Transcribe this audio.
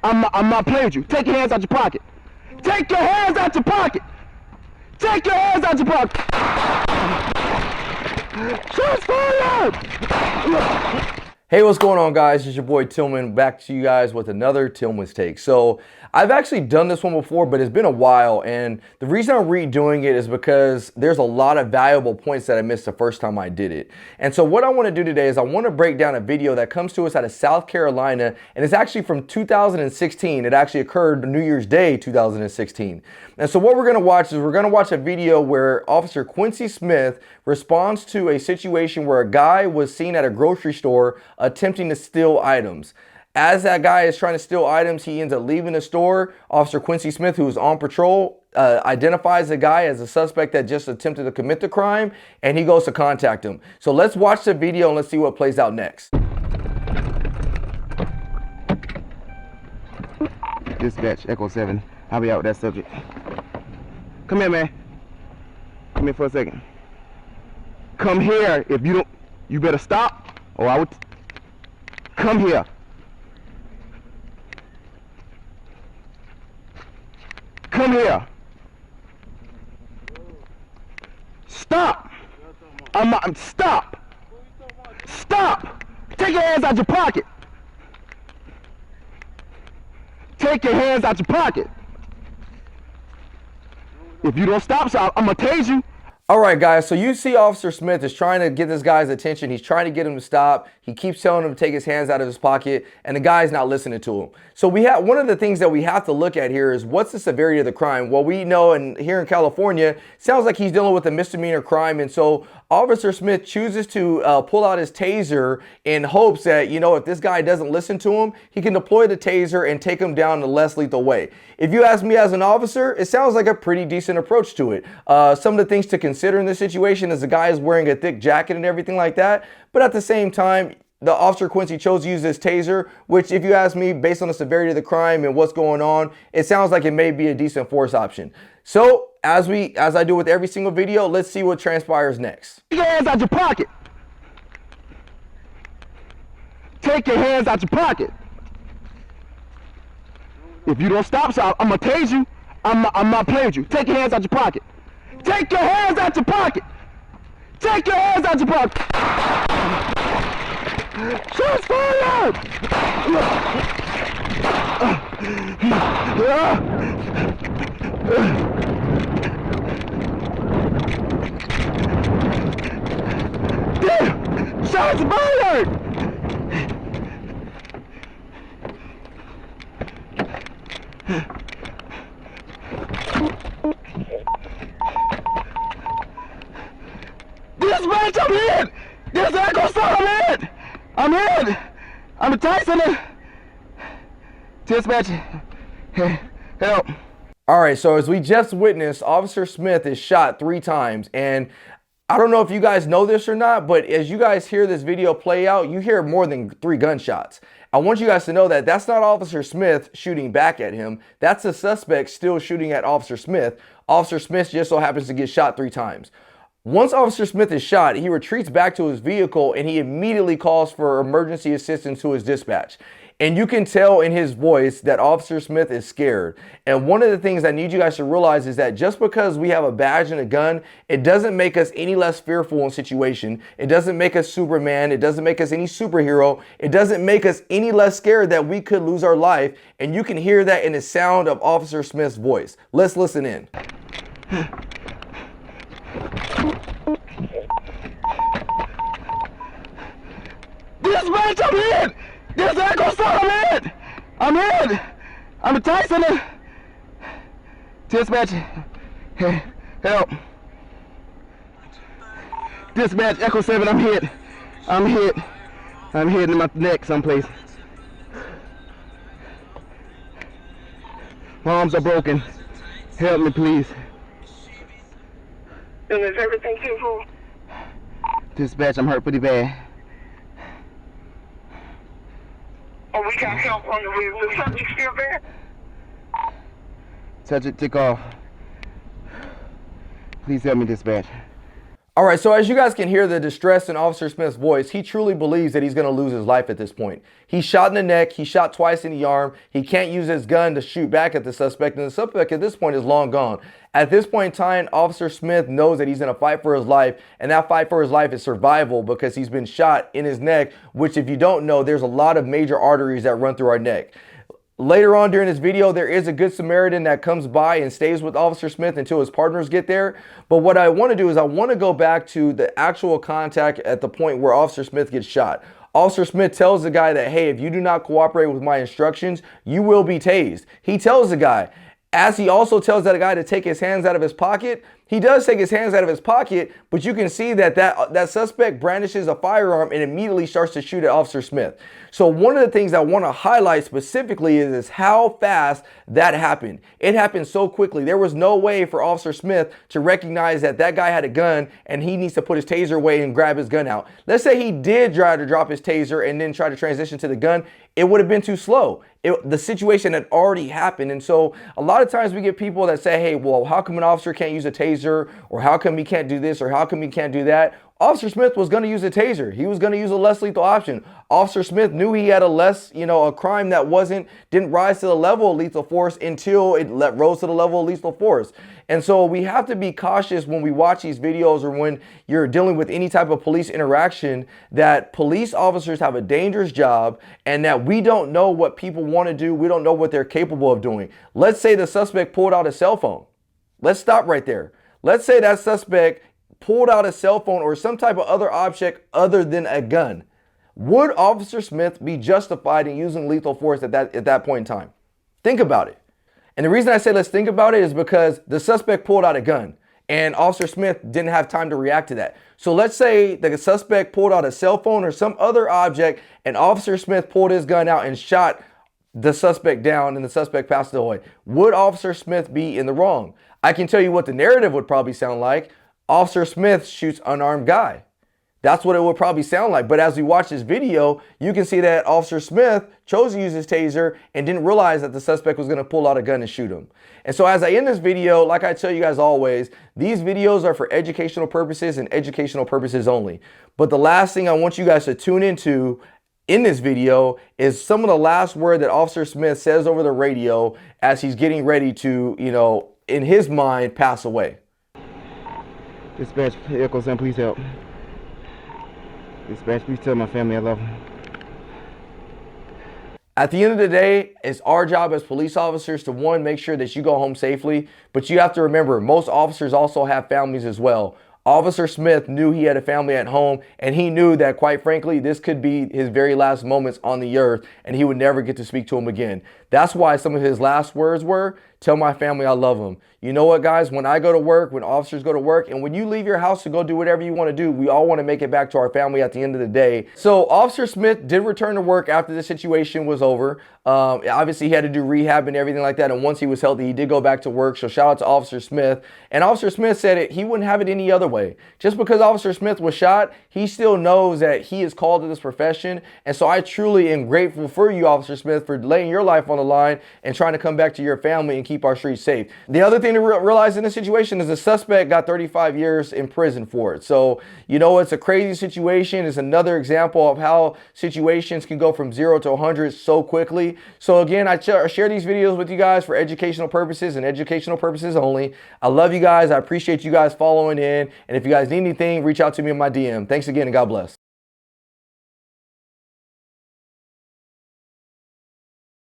I'm not playing with you. Take your hands out your pocket. Take your hands out your pocket. Take your hands out your pocket. Shots fired! Hey, what's going on, guys? It's your boy Tillman back to you guys with another Tillman's Take. So I've actually done this one before, but it's been a while, and the reason I'm redoing it is because there's a lot of valuable points that I missed the first time I did it. And so what I want to do today is I want to break down a video that comes to us out of South Carolina, and it's actually from 2016. It actually occurred New Year's Day 2016. And so what we're going to watch is we're going to watch a video where Officer Quincy Smith responds to a situation where a guy was seen at a grocery store attempting to steal items. As that guy is trying to steal items, he ends up leaving the store. Officer Quincy Smith, who is on patrol, identifies the guy as a suspect that just attempted to commit the crime, and he goes to contact him. So let's watch the video and let's see what plays out next. Dispatch, Echo 7. I'll be out with that subject. Come here, man. Come here for a second. Come here. If you don't, you better stop, or I would. Come here. Come here. Stop. Stop. Stop. Take your hands out your pocket. Take your hands out your pocket. If you don't stop, so I'm gonna tase you. All right, guys, so you see Officer Smith is trying to get this guy's attention. He's trying to get him to stop. He keeps telling him to take his hands out of his pocket, and the guy's not listening to him. So one of the things that we have to look at here is what's the severity of the crime? Well, we know here in California, sounds like he's dealing with a misdemeanor crime, and so Officer Smith chooses to pull out his taser in hopes that, you know, if this guy doesn't listen to him, he can deploy the taser and take him down in a less lethal way. If you ask me as an officer, it sounds like a pretty decent approach to it. Some of the things to consider in this situation is the guy is wearing a thick jacket and everything like that, but at the same time, the Officer Quincy chose to use this taser, which if you ask me, based on the severity of the crime and what's going on, it sounds like it may be a decent force option. So as I do with every single video, let's see what transpires next. Take your hands out your pocket. Take your hands out your pocket. If you don't stop, so I'm gonna tase you. I'm not playing with you. Take your hands out your pocket. Take your hands out your pocket. Take your hands out your pocket. Shots fired! Shots fired! Dispatch, I'm in! There's Echo 7, I'm in! I'm in! I'm a Taser. Dispatch, help. All right, so as we just witnessed, Officer Smith is shot 3 times, and I don't know if you guys know this or not, but as you guys hear this video play out, you hear more than 3 gunshots. I want you guys to know that that's not Officer Smith shooting back at him. That's the suspect still shooting at Officer Smith. Officer Smith just so happens to get shot 3 times. Once Officer Smith is shot, he retreats back to his vehicle and he immediately calls for emergency assistance to his dispatch. And you can tell in his voice that Officer Smith is scared. And one of the things I need you guys to realize is that just because we have a badge and a gun, it doesn't make us any less fearful in situation. It doesn't make us Superman. It doesn't make us any superhero. It doesn't make us any less scared that we could lose our life. And you can hear that in the sound of Officer Smith's voice. Let's listen in. Dispatch, I'm in! There's Echo 7, I'm in! I'm in! I'm a Taser. Dispatch, help. Dispatch, Echo 7, I'm hit. I'm hit. I'm hit in my neck someplace. My arms are broken. Help me, please. Is everything peaceful? Dispatch, I'm hurt pretty bad. Oh, we got help on the way. The subject still there? Subject took off. Please help me, dispatch. All right, so as you guys can hear the distress in Officer Smith's voice, he truly believes that he's going to lose his life at this point. He's shot in the neck, he shot twice in the arm, he can't use his gun to shoot back at the suspect, and the suspect at this point is long gone. At this point in time, Officer Smith knows that he's in a fight for his life, and that fight for his life is survival because he's been shot in his neck, which if you don't know, there's a lot of major arteries that run through our neck. Later on during this video, there is a good Samaritan that comes by and stays with Officer Smith until his partners get there. But what I want to do is I want to go back to the actual contact at the point where Officer Smith gets shot. Officer Smith tells the guy that, hey, if you do not cooperate with my instructions, you will be tased. He tells the guy, as he also tells that guy to take his hands out of his pocket. He does take his hands out of his pocket, but you can see that that suspect brandishes a firearm and immediately starts to shoot at Officer Smith. So one of the things I want to highlight specifically is how fast that happened. It happened so quickly. There was no way for Officer Smith to recognize that that guy had a gun and he needs to put his taser away and grab his gun out. Let's say he did try to drop his taser and then try to transition to the gun. It would have been too slow. The situation had already happened. And so a lot of times we get people that say, hey, well, how come an officer can't use a taser? Or how come he can't do this? Or how come he can't do that? Officer Smith was going to use a taser. He was going to use a less lethal option. Officer Smith knew he had a crime that didn't rise to the level of lethal force until it rose to the level of lethal force. And so we have to be cautious when we watch these videos or when you're dealing with any type of police interaction, that police officers have a dangerous job and that we don't know what people want to do. We don't know what they're capable of doing. Let's say the suspect pulled out a cell phone. Let's stop right there. Let's say that suspect pulled out a cell phone or some type of other object other than a gun. Would Officer Smith be justified in using lethal force at that point in time? Think about it. And the reason I say let's think about it is because the suspect pulled out a gun and Officer Smith didn't have time to react to that. So let's say the suspect pulled out a cell phone or some other object and Officer Smith pulled his gun out and shot the suspect down and the suspect passed away. Would Officer Smith be in the wrong? I can tell you what the narrative would probably sound like. Officer Smith shoots unarmed guy. That's what it would probably sound like. But as we watch this video, you can see that Officer Smith chose to use his taser and didn't realize that the suspect was going to pull out a gun and shoot him. And so as I end this video, like I tell you guys always, these videos are for educational purposes and educational purposes only. But the last thing I want you guys to tune into in this video is some of the last word that Officer Smith says over the radio as he's getting ready to, in his mind, pass away. Dispatch, Echo 7, please help. Dispatch, please tell my family I love them. At the end of the day, it's our job as police officers to, one, make sure that you go home safely. But you have to remember, most officers also have families as well. Officer Smith knew he had a family at home, and he knew that, quite frankly, this could be his very last moments on the earth, and he would never get to speak to him again. That's why some of his last words were, tell my family I love them. You know what, guys? When I go to work, when officers go to work, and when you leave your house to go do whatever you want to do, we all want to make it back to our family at the end of the day. So Officer Smith did return to work after the situation was over. Obviously, he had to do rehab and everything like that, and once he was healthy, he did go back to work. So shout out to Officer Smith. And Officer Smith said he wouldn't have it any other way. Just because Officer Smith was shot, he still knows that he is called to this profession. And so I truly am grateful for you, Officer Smith, for laying your life on the line and trying to come back to your family and keep our streets safe. The other thing to realize in this situation is the suspect got 35 years in prison for it. So, it's a crazy situation. It's another example of how situations can go from 0 to 100 so quickly. So again, I share these videos with you guys for educational purposes and educational purposes only. I love you guys. I appreciate you guys following in. And if you guys need anything, reach out to me in my DM. Thanks again and God bless.